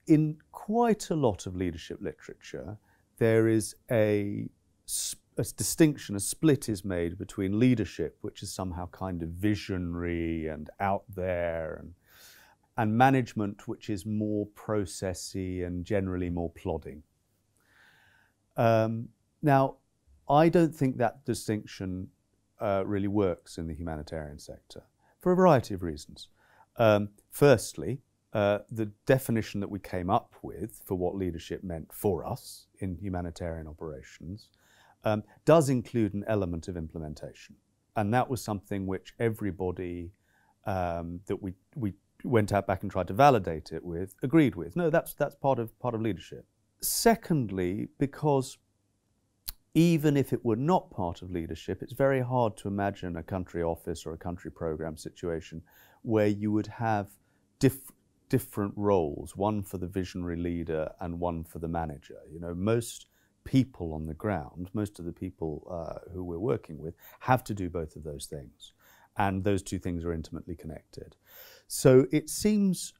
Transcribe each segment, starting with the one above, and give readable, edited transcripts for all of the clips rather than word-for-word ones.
in quite a lot of leadership literature, there is a distinction, a split is made between leadership, which is somehow kind of visionary and out there, and management, which is more processy and generally more plodding. Now, I don't think that distinction really works in the humanitarian sector for a variety of reasons. Firstly, the definition that we came up with for what leadership meant for us in humanitarian operations does include an element of implementation. And that was something which everybody that we went out back and tried to validate it with agreed with. No, that's part of leadership. Secondly, because even if it were not part of leadership, it's very hard to imagine a country office or a country program situation where you would have different roles, one for the visionary leader and one for the manager. You know, most people on the ground, most of the people who we're working with have to do both of those things. And those two things are intimately connected. So it seems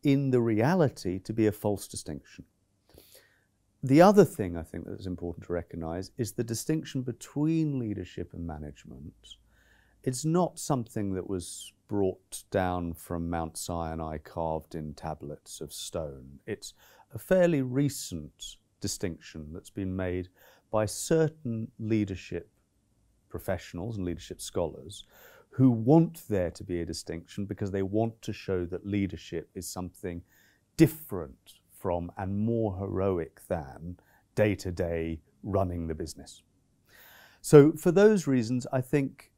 in the reality to be a false distinction. The other thing I think that's important to recognize is the distinction between leadership and management. It's not something that was brought down from Mount Sinai carved in tablets of stone. It's a fairly recent distinction that's been made by certain leadership professionals and leadership scholars who want there to be a distinction because they want to show that leadership is something different from and more heroic than day-to-day running the business. So for those reasons, I think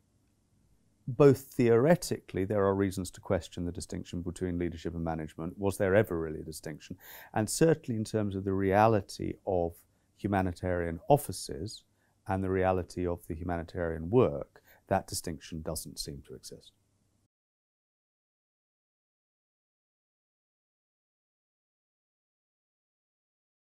both theoretically there are reasons to question the distinction between leadership and management. Was there ever really a distinction? And certainly in terms of the reality of humanitarian offices and the reality of the humanitarian work, that distinction doesn't seem to exist.